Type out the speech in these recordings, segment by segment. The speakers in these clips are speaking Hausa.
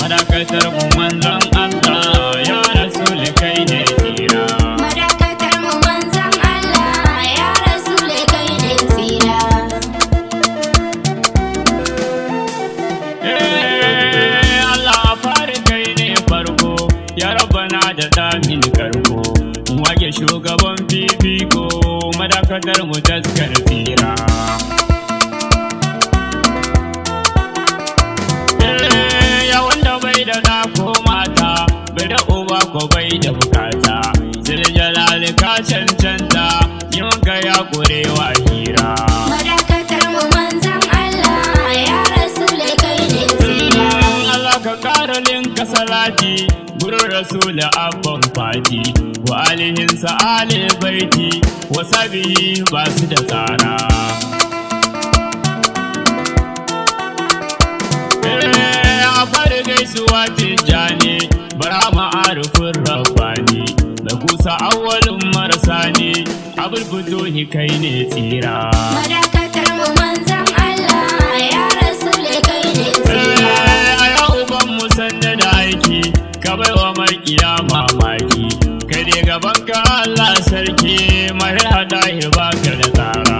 madakatar mu manzon Allah ya rasul kai ne tsira. Madakatar mu manzon Allah ya rasul kai ne tsira. Allah fari kai ne farko ya rabbana da damin karko wage shugaban fifiko madakatar mu taskar tsira. Da ko mata bai da uba ko bai da bukata zil jalali ka cancanta yi maka ya kurewa hira. Madakatar mu manzon Allah ya rasul kai ne tsira. Allah ka kara linka salati gurin rasul abban fati wa alihin sa'ali baiti wa sabihi ba su da tsara. Fari gaisuwa tijjani bara ma'arufin rabbani da kusa awalin marasa ne abul buduhi kai ne tsira. Madakatar mu manzon Allah ya rasul kai ne tsira. A yau ban mu sanda da aiki ka bai wa makiya mamaki kai ne gaban ka Allah sarki mai hadahi baka da tsara.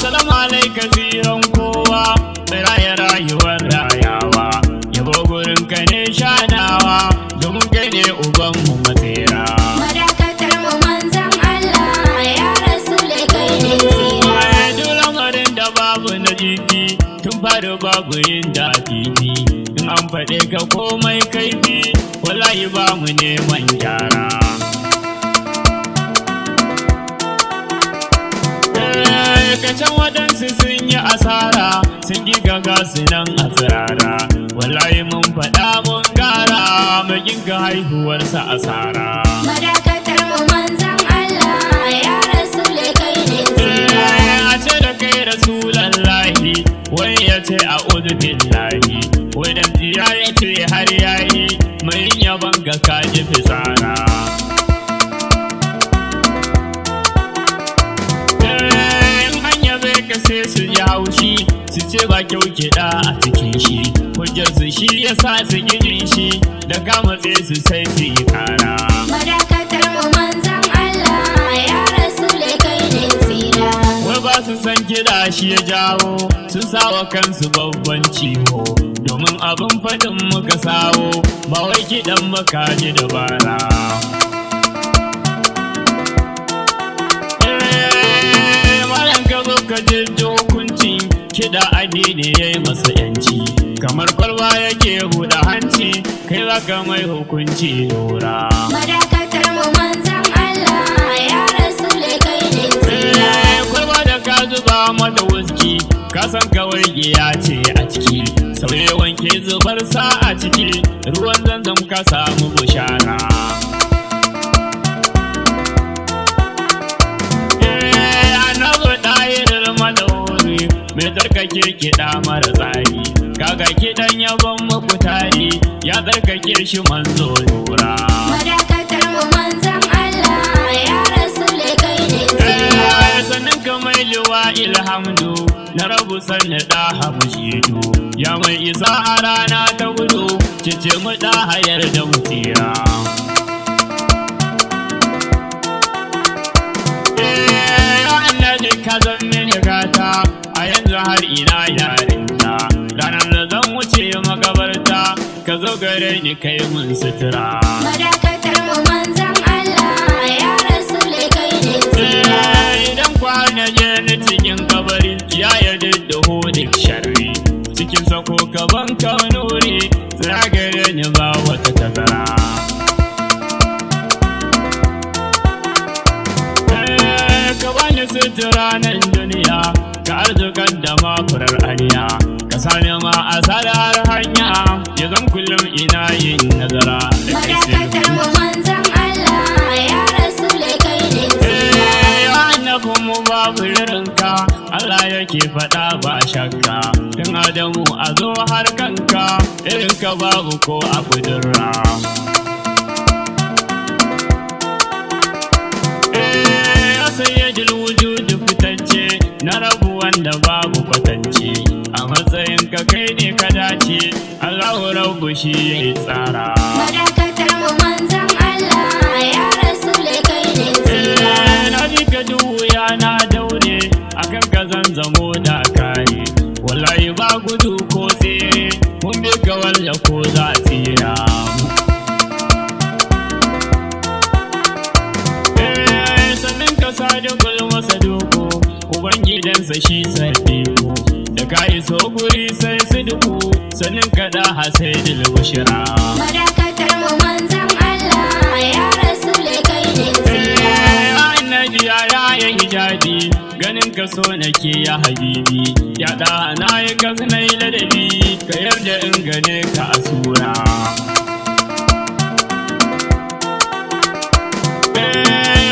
Salamu alaika ziran kowa raya rayuwar rayawa yabo gurin ka ne shanawa domin kai ne uban mu matsira. Madakatar mu manzon Allah ya rasul kai ne tsira. Duk lamarin da babu na jiki tun fari babu yin da fifi in an faɗe ka komai kaifi wallahi ba mu neman gyara. Can waɗansu sun yi asara sun yi gaga su nan a tsirara wallahi mun faɗa mun gara magin ka haihuwarsa asara. Madakatar mu manzon Allah ya rasul kai ne tsira. A ce da kai rasulallahi wai ya ce a billahi wai da ya ce har yayi mai yaban ga kaji fitsara. Sai su ji haushi su ce ba kyau kiɗa a cikin shi hujjar su shi ya sa su gijin shi da kama tsaye su sai su yi kara. Madakatar mu manzon Allah ya rasul kai ne tsira. Wai ba su san kiɗa shi ya jawo sun sawa kansu babban ciwo domin abin faɗin muka sawo ba wai kiɗan muka ji dabara. Ka jirgin hukunci kiɗa addini ya yi masa yanci kamar kwalba yake buɗe hanci kai za ka mai hukunci lura. Madakatar mu manzon Allah ya rasul kai ne tsira. Kwalba da ka zuba mata wuski ka san kawai giya ce a ciki sauye wanke zubar sa a ciki ruwan zanzam ka samu bushara. Mai tsarkake kiɗa mara tsari kaga kiɗan yabon mafutari ya tsarkake shi manzo lura. Madakatar mu manzon Allah ya rasul kai ne tsira. Sannan ka mai liwa ilhamdu na rabu sanna da hamushidu ya mai isa a rana ta gudu cece mu da hayar da mu tsira. Ka zan mini gata a yanzu har ina yarinta ranar da zan wuce makabarta ka zo gare ni kai mun sutura. Madakatar mu manzon Allah ya rasul kai ne tsira. Idan kwana je ni cikin kabari ya yarda da hodin sharri cikin sako gaban kanuri tsira gare ni ba wata tazara. Sutura nan duniya ka arzukan da mafurar aniya ka sani ma a salar hanya ya zan kullum ina yin nazara. Madakatar mu manzon Allah ya rasul kai ne tsira. Ya annabin mu babu irinka Allah yake faɗa ba shakka tun Adamu a zo har kanka irinka babu ko a kudurra. Sayyidul wujud fitacce na rabu wanda babu kwatance shi ya yi tsara. Madakatar mu manzan Allah ya rasule kai ne tsira. Na ji ka duya na daure akan ka zan zamo da kare. Wallahi ba gudu ko tsere mun bi ka walla ko za tsira. Sannan ka sadukul masa doko ubangidansa shi sadiku. Da ka iso guri sai su duku sannan ka da hasai dilbushira. Madakatar mu manzan Allah ya rasule kai ne tsira. Annabi ya yi hijabi ganin ka so nake ya habibi. Ya da na yi kazinai ladabi ka yarda in gane ka a sura.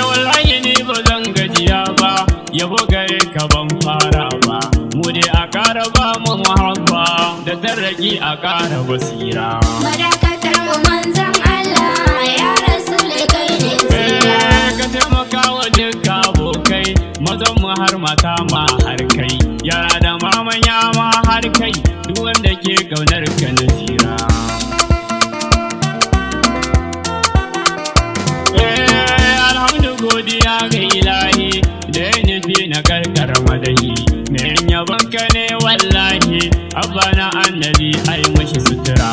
Wallahi ni ba zan gajiya ba yabo gare ka ban fara ba. Mu dai a ƙara ba mu muhabba da tarraki a ƙara basira. Madakatar mu manzan Allah ya rasule kai ne tsira. Ka taimaka wa duka abokai mazan mu har mata ma har kai. Yara da mamanya ma har kai duk wanda ke ƙaunar ka nasira. Alhamdu godiya ga ilahi da ya nufi na karkar madahi. Me yabon ka ne wallahi abba na annabi ai mashi sutura.